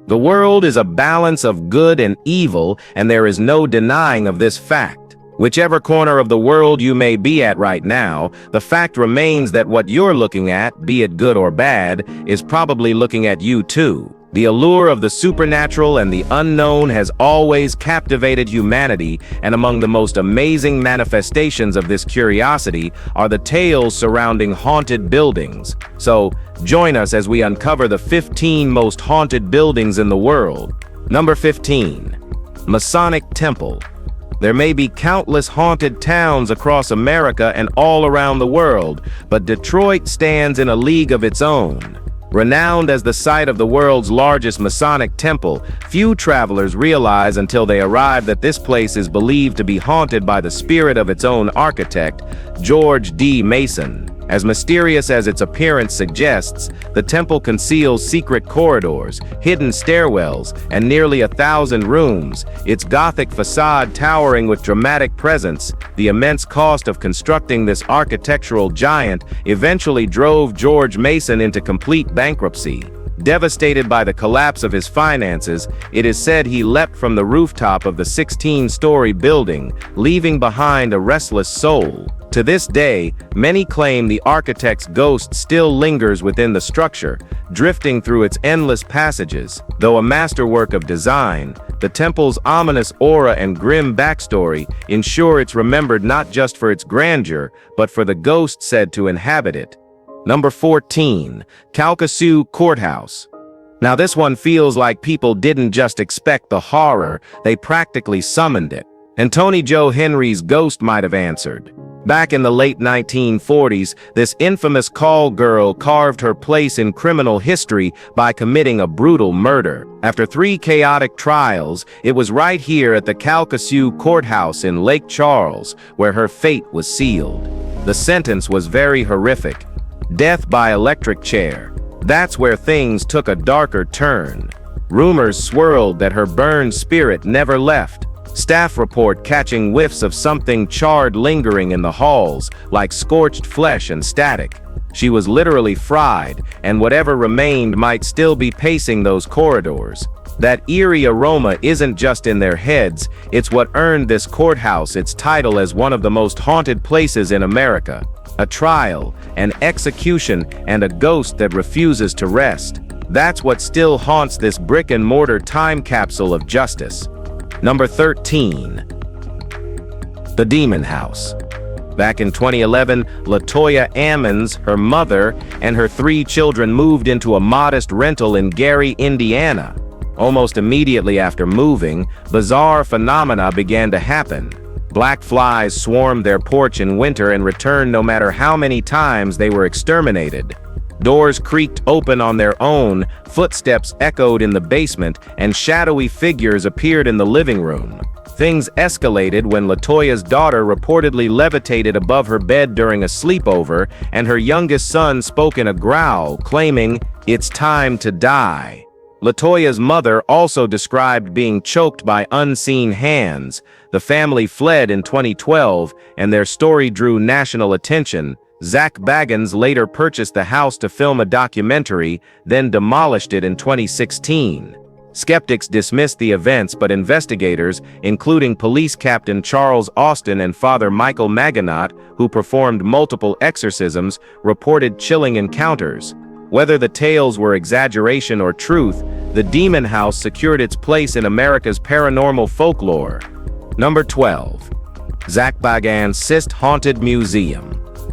The world is a balance of good and evil, and there is no denying of this fact. Whichever corner of the world you may be at right now, the fact remains that what you're looking at, be it good or bad, is probably looking at you too. The allure of the supernatural and the unknown has always captivated humanity, and among the most amazing manifestations of this curiosity are the tales surrounding haunted buildings. So, join us as we uncover the 15 most haunted buildings in the world. Number 15. Masonic Temple. There may be countless haunted towns across America and all around the world, but Detroit stands in a league of its own. Renowned as the site of the world's largest Masonic temple, few travelers realize until they arrive that this place is believed to be haunted by the spirit of its own architect, George D. Mason. As mysterious as its appearance suggests, the temple conceals secret corridors, hidden stairwells, and nearly 1,000 rooms, its Gothic facade towering with dramatic presence. The immense cost of constructing this architectural giant eventually drove George Mason into complete bankruptcy. Devastated by the collapse of his finances, it is said he leapt from the rooftop of the 16-story building, leaving behind a restless soul. To this day, many claim the architect's ghost still lingers within the structure, drifting through its endless passages. Though a masterwork of design, the temple's ominous aura and grim backstory ensure it's remembered not just for its grandeur, but for the ghost said to inhabit it. Number 14. Calcasieu Courthouse. Now this one feels like people didn't just expect the horror, they practically summoned it. And Tony Joe Henry's ghost might have answered. Back in the late 1940s, this infamous call girl carved her place in criminal history by committing a brutal murder. After 3 chaotic trials, it was right here at the Calcasieu Courthouse in Lake Charles where her fate was sealed. The sentence was very horrific. Death by electric chair. That's where things took a darker turn. Rumors swirled that her burned spirit never left. Staff report catching whiffs of something charred lingering in the halls, like scorched flesh and static. She was literally fried, and whatever remained might still be pacing those corridors. That eerie aroma isn't just in their heads, it's what earned this courthouse its title as one of the most haunted places in America. A trial, an execution, and a ghost that refuses to rest. That's what still haunts this brick-and-mortar time capsule of justice. Number 13. The Demon House. Back in 2011, LaToya Ammons, her mother, and her 3 children moved into a modest rental in Gary, Indiana. Almost immediately after moving, bizarre phenomena began to happen. Black flies swarmed their porch in winter and returned no matter how many times they were exterminated. Doors creaked open on their own, footsteps echoed in the basement, and shadowy figures appeared in the living room. Things escalated when LaToya's daughter reportedly levitated above her bed during a sleepover, and her youngest son spoke in a growl, claiming, "It's time to die." LaToya's mother also described being choked by unseen hands. The family fled in 2012, and their story drew national attention. Zach Bagans later purchased the house to film a documentary, then demolished it in 2016. Skeptics dismissed the events, but investigators, including police captain Charles Austin and Father Michael Maganot, who performed multiple exorcisms, reported chilling encounters. Whether the tales were exaggeration or truth, the Demon House secured its place in America's paranormal folklore. Number 12. Zach Bagans' Sist Haunted Museum.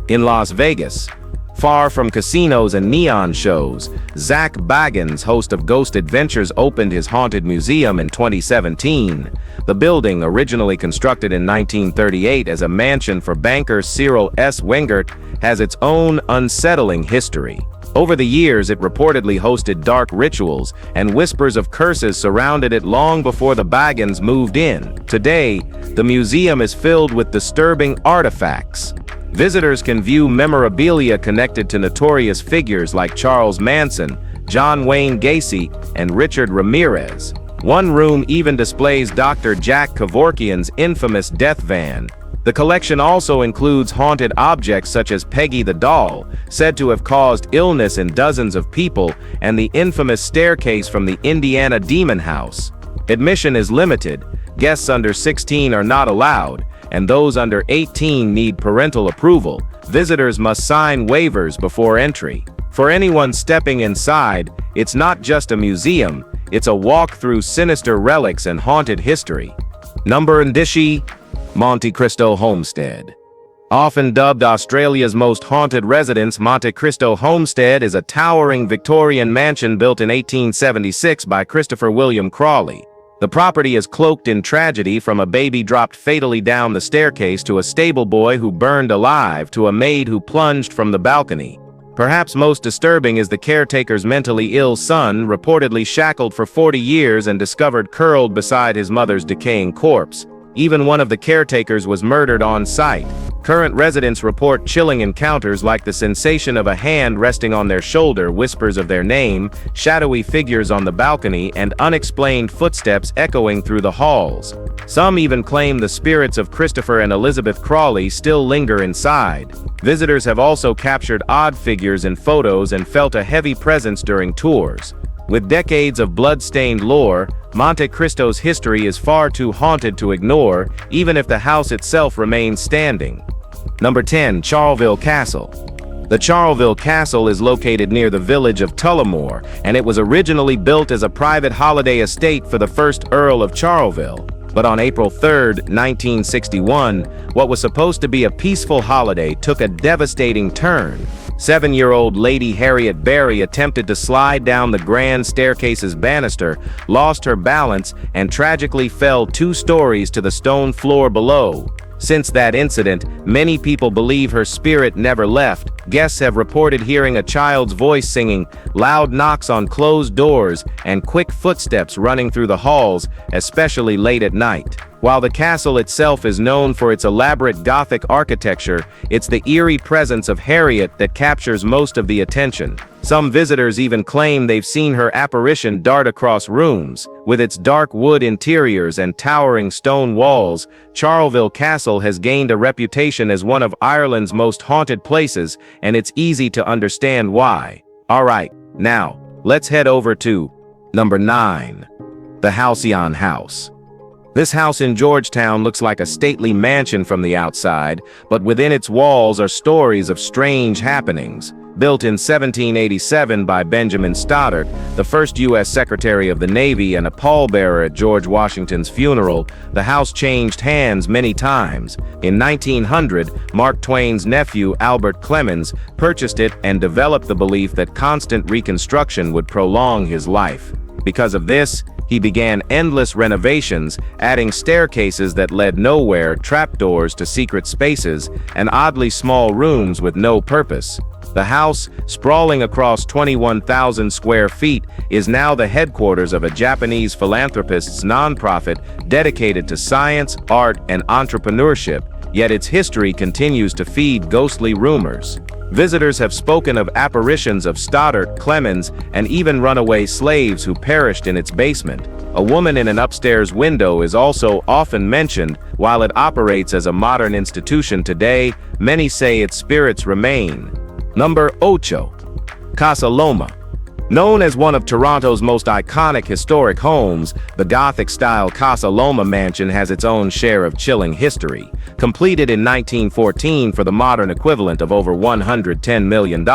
In Las Vegas, far from casinos and neon shows, Zach Bagans, host of Ghost Adventures, opened his haunted museum in 2017. The building, originally constructed in 1938 as a mansion for banker Cyril S. Wengert, has its own unsettling history. Over the years, it reportedly hosted dark rituals, and whispers of curses surrounded it long before the Bagans moved in. Today, the museum is filled with disturbing artifacts. Visitors can view memorabilia connected to notorious figures like Charles Manson, John Wayne Gacy, and Richard Ramirez. One room even displays Dr. Jack Kevorkian's infamous death van. The collection also includes haunted objects such as Peggy the doll, said to have caused illness in dozens of people, and the infamous staircase from the Indiana Demon House. Admission is limited, guests under 16 are not allowed, and those under 18 need parental approval. Visitors must sign waivers before entry. For anyone stepping inside, it's not just a museum, it's a walk through sinister relics and haunted history. Number Ndishi, Monte Cristo Homestead. Often dubbed Australia's most haunted residence, Monte Cristo Homestead is a towering Victorian mansion built in 1876 by Christopher William Crawley. The property is cloaked in tragedy, from a baby dropped fatally down the staircase to a stable boy who burned alive to a maid who plunged from the balcony. Perhaps most disturbing is the caretaker's mentally ill son, reportedly shackled for 40 years and discovered curled beside his mother's decaying corpse. Even one of the caretakers was murdered on site. Current residents report chilling encounters like the sensation of a hand resting on their shoulder, whispers of their name, shadowy figures on the balcony, and unexplained footsteps echoing through the halls. Some even claim the spirits of Christopher and Elizabeth Crawley still linger inside. Visitors have also captured odd figures in photos and felt a heavy presence during tours. With decades of blood-stained lore, Monte Cristo's history is far too haunted to ignore, even if the house itself remains standing. Number 10. Charleville Castle. The Charleville Castle is located near the village of Tullamore, and it was originally built as a private holiday estate for the first Earl of Charleville. But on April 3, 1961, what was supposed to be a peaceful holiday took a devastating turn. 7-year-old Lady Harriet Berry attempted to slide down the grand staircase's banister, lost her balance, and tragically fell 2 stories to the stone floor below. Since that incident, many people believe her spirit never left. Guests have reported hearing a child's voice singing, loud knocks on closed doors, and quick footsteps running through the halls, especially late at night. While the castle itself is known for its elaborate Gothic architecture, it's the eerie presence of Harriet that captures most of the attention. Some visitors even claim they've seen her apparition dart across rooms. With its dark wood interiors and towering stone walls, Charleville Castle has gained a reputation as one of Ireland's most haunted places, and it's easy to understand why. Alright, now, let's head over to number 9. The Halcyon House. This house in Georgetown looks like a stately mansion from the outside, but within its walls are stories of strange happenings. Built in 1787 by Benjamin Stoddard, the first U.S. Secretary of the Navy and a pallbearer at George Washington's funeral, the house changed hands many times. In 1900, Mark Twain's nephew, Albert Clemens, purchased it and developed the belief that constant reconstruction would prolong his life. Because of this, he began endless renovations, adding staircases that led nowhere, trapdoors to secret spaces, and oddly small rooms with no purpose. The house, sprawling across 21,000 square feet, is now the headquarters of a Japanese philanthropist's nonprofit dedicated to science, art, and entrepreneurship, yet its history continues to feed ghostly rumors. Visitors have spoken of apparitions of Stoddard, Clemens, and even runaway slaves who perished in its basement. A woman in an upstairs window is also often mentioned. While it operates as a modern institution today, many say its spirits remain. Number 8. Casa Loma. Known as one of Toronto's most iconic historic homes, the Gothic-style Casa Loma mansion has its own share of chilling history. Completed in 1914 for the modern equivalent of over $110 million,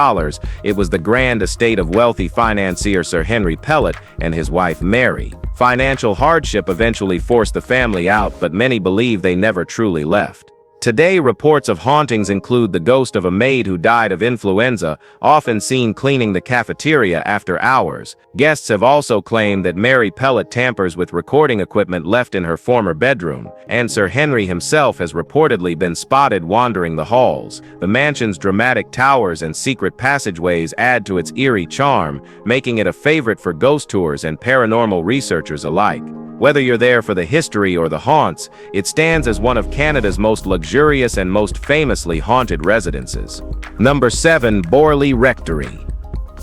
it was the grand estate of wealthy financier Sir Henry Pellet and his wife Mary. Financial hardship eventually forced the family out, but many believe they never truly left. Today, reports of hauntings include the ghost of a maid who died of influenza, often seen cleaning the cafeteria after hours. Guests have also claimed that Mary Pellet tampers with recording equipment left in her former bedroom, and Sir Henry himself has reportedly been spotted wandering the halls. The mansion's dramatic towers and secret passageways add to its eerie charm, making it a favorite for ghost tours and paranormal researchers alike. Whether you're there for the history or the haunts, it stands as one of Canada's most luxurious and most famously haunted residences. Number 7. Borley Rectory.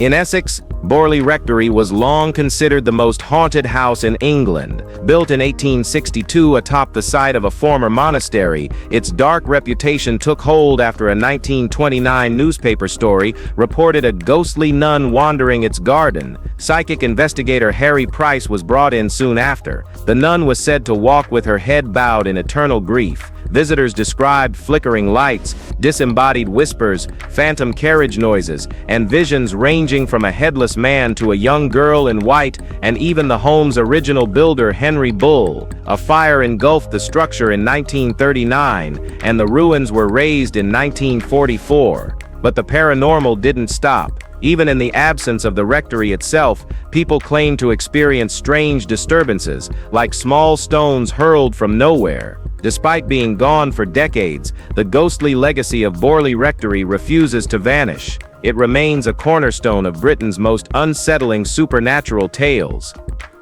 In Essex, Borley Rectory was long considered the most haunted house in England. Built in 1862 atop the site of a former monastery, its dark reputation took hold after a 1929 newspaper story reported a ghostly nun wandering its garden. Psychic investigator Harry Price was brought in soon after. The nun was said to walk with her head bowed in eternal grief. Visitors described flickering lights, disembodied whispers, phantom carriage noises, and visions ranging from a headless man to a young girl in white, and even the home's original builder, Henry Bull. A fire engulfed the structure in 1939, and the ruins were razed in 1944. But the paranormal didn't stop. Even in the absence of the rectory itself, people claimed to experience strange disturbances, like small stones hurled from nowhere. Despite being gone for decades, the ghostly legacy of Borley Rectory refuses to vanish. It remains a cornerstone of Britain's most unsettling supernatural tales.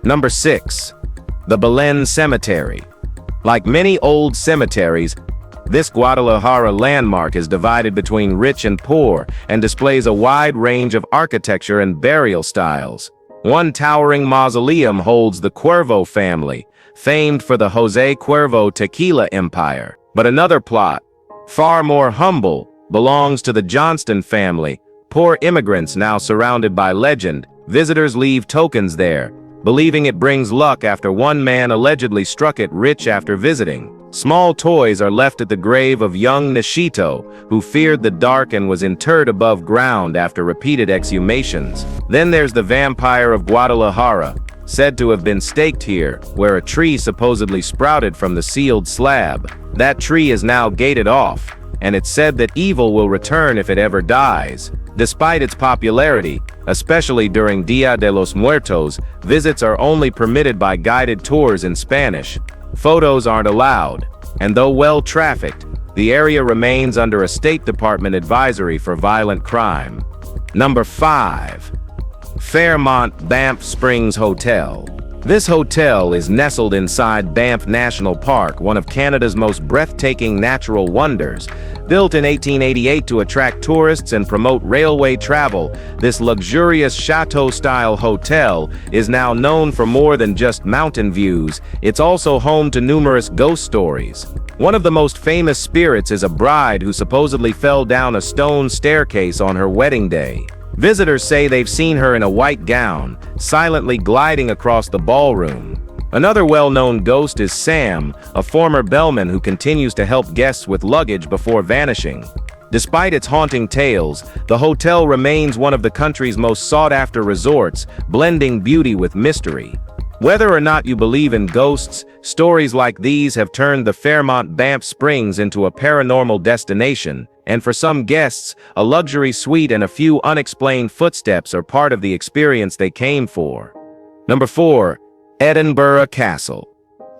Number 6. The Belen Cemetery. Like many old cemeteries, this Guadalajara landmark is divided between rich and poor and displays a wide range of architecture and burial styles. One towering mausoleum holds the Cuervo family, famed for the Jose Cuervo tequila empire. But another plot, far more humble, belongs to the Johnston family, poor immigrants now surrounded by legend. Visitors leave tokens there, believing it brings luck after one man allegedly struck it rich after visiting. Small toys are left at the grave of young Nishito, who feared the dark and was interred above ground after repeated exhumations. Then there's the vampire of Guadalajara, said to have been staked here, where a tree supposedly sprouted from the sealed slab. That tree is now gated off, and it's said that evil will return if it ever dies. Despite its popularity, especially during Dia de los Muertos, visits are only permitted by guided tours in Spanish. Photos aren't allowed, and though well-trafficked, the area remains under a State Department advisory for violent crime. Number 5. Fairmont Banff Springs Hotel. This hotel is nestled inside Banff National Park, one of Canada's most breathtaking natural wonders. Built in 1888 to attract tourists and promote railway travel, this luxurious chateau-style hotel is now known for more than just mountain views. It's also home to numerous ghost stories. One of the most famous spirits is a bride who supposedly fell down a stone staircase on her wedding day. Visitors say they've seen her in a white gown, silently gliding across the ballroom. Another well-known ghost is Sam, a former bellman who continues to help guests with luggage before vanishing. Despite its haunting tales, the hotel remains one of the country's most sought-after resorts, blending beauty with mystery. Whether or not you believe in ghosts, stories like these have turned the Fairmont Banff Springs into a paranormal destination, and for some guests, a luxury suite and a few unexplained footsteps are part of the experience they came for. Number 4. Edinburgh Castle.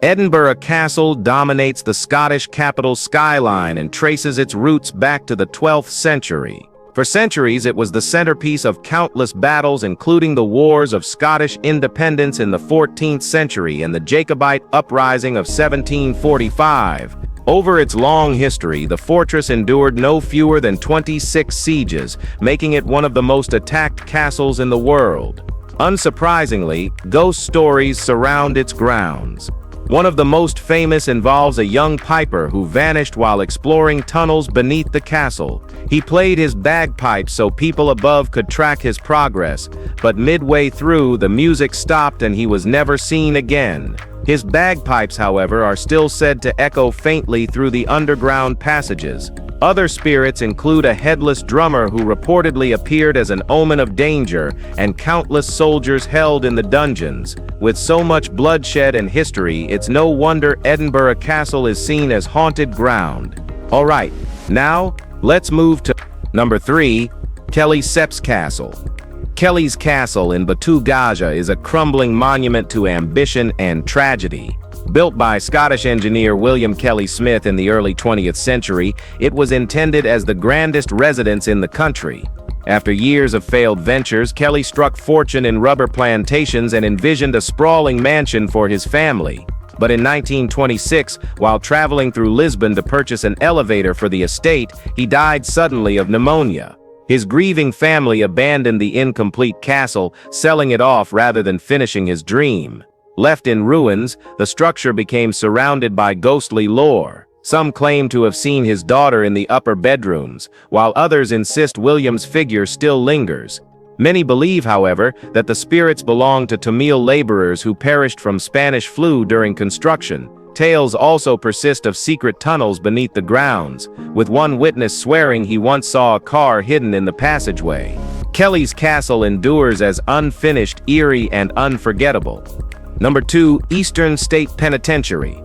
Edinburgh Castle dominates the Scottish capital's skyline and traces its roots back to the 12th century. For centuries, it was the centerpiece of countless battles, including the Wars of Scottish Independence in the 14th century and the Jacobite Uprising of 1745. Over its long history, the fortress endured no fewer than 26 sieges, making it one of the most attacked castles in the world. Unsurprisingly, ghost stories surround its grounds. One of the most famous involves a young piper who vanished while exploring tunnels beneath the castle. He played his bagpipes so people above could track his progress, but midway through, the music stopped and he was never seen again. His bagpipes, however, are still said to echo faintly through the underground passages. Other spirits include a headless drummer who reportedly appeared as an omen of danger, and countless soldiers held in the dungeons. With so much bloodshed and history, it's no wonder Edinburgh Castle is seen as haunted ground. Alright, now, let's move to number 3, Kelly Sepp's Castle. Kelly's Castle in Batu Gaja is a crumbling monument to ambition and tragedy. Built by Scottish engineer William Kelly Smith in the early 20th century, it was intended as the grandest residence in the country. After years of failed ventures, Kelly struck fortune in rubber plantations and envisioned a sprawling mansion for his family. But in 1926, while traveling through Lisbon to purchase an elevator for the estate, he died suddenly of pneumonia. His grieving family abandoned the incomplete castle, selling it off rather than finishing his dream. Left in ruins, the structure became surrounded by ghostly lore. Some claim to have seen his daughter in the upper bedrooms, while others insist William's figure still lingers. Many believe, however, that the spirits belong to Tamil laborers who perished from Spanish flu during construction. Tales also persist of secret tunnels beneath the grounds, with one witness swearing he once saw a car hidden in the passageway. Kelly's castle endures as unfinished, eerie, and unforgettable. Number 2. Eastern State Penitentiary.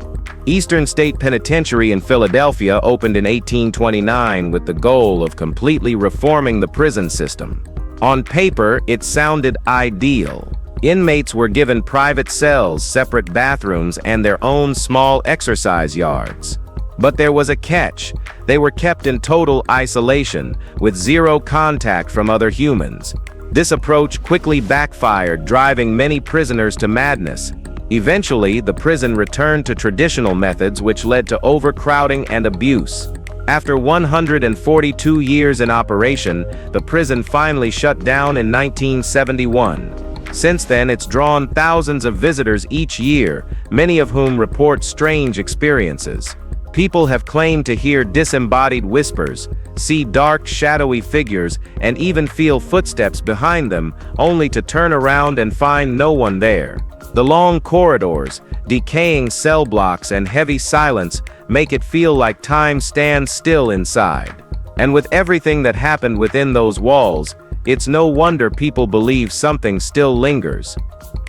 Eastern State Penitentiary in Philadelphia opened in 1829 with the goal of completely reforming the prison system. On paper, it sounded ideal. Inmates were given private cells, separate bathrooms, and their own small exercise yards. But there was a catch. They were kept in total isolation, with zero contact from other humans. This approach quickly backfired, driving many prisoners to madness. Eventually, the prison returned to traditional methods, which led to overcrowding and abuse. After 142 years in operation, the prison finally shut down in 1971. Since then, it's drawn thousands of visitors each year, many of whom report strange experiences. People have claimed to hear disembodied whispers, see dark, shadowy figures, and even feel footsteps behind them, only to turn around and find no one there. The long corridors, decaying cell blocks, and heavy silence make it feel like time stands still inside. And with everything that happened within those walls, it's no wonder people believe something still lingers.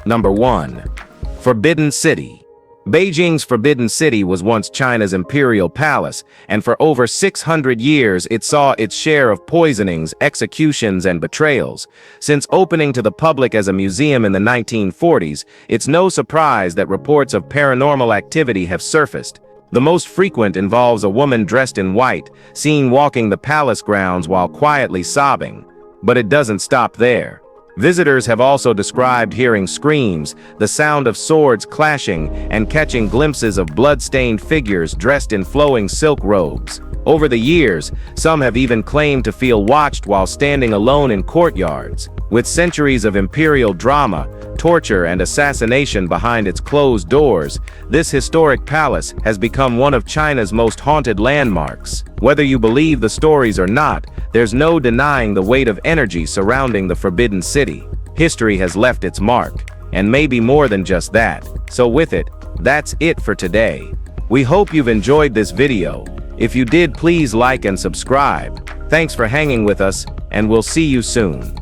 Number 1. Forbidden City. Beijing's Forbidden City was once China's imperial palace, and for over 600 years it saw its share of poisonings, executions, and betrayals. Since opening to the public as a museum in the 1940s, it's no surprise that reports of paranormal activity have surfaced. The most frequent involves a woman dressed in white, seen walking the palace grounds while quietly sobbing. But it doesn't stop there. Visitors have also described hearing screams, the sound of swords clashing, and catching glimpses of blood-stained figures dressed in flowing silk robes. Over the years, some have even claimed to feel watched while standing alone in courtyards. With centuries of imperial drama, torture, and assassination behind its closed doors, this historic palace has become one of China's most haunted landmarks. Whether you believe the stories or not, there's no denying the weight of energy surrounding the Forbidden City. History has left its mark, and maybe more than just that. So with it, that's it for today. We hope you've enjoyed this video. If you did, please like and subscribe. Thanks for hanging with us, and we'll see you soon.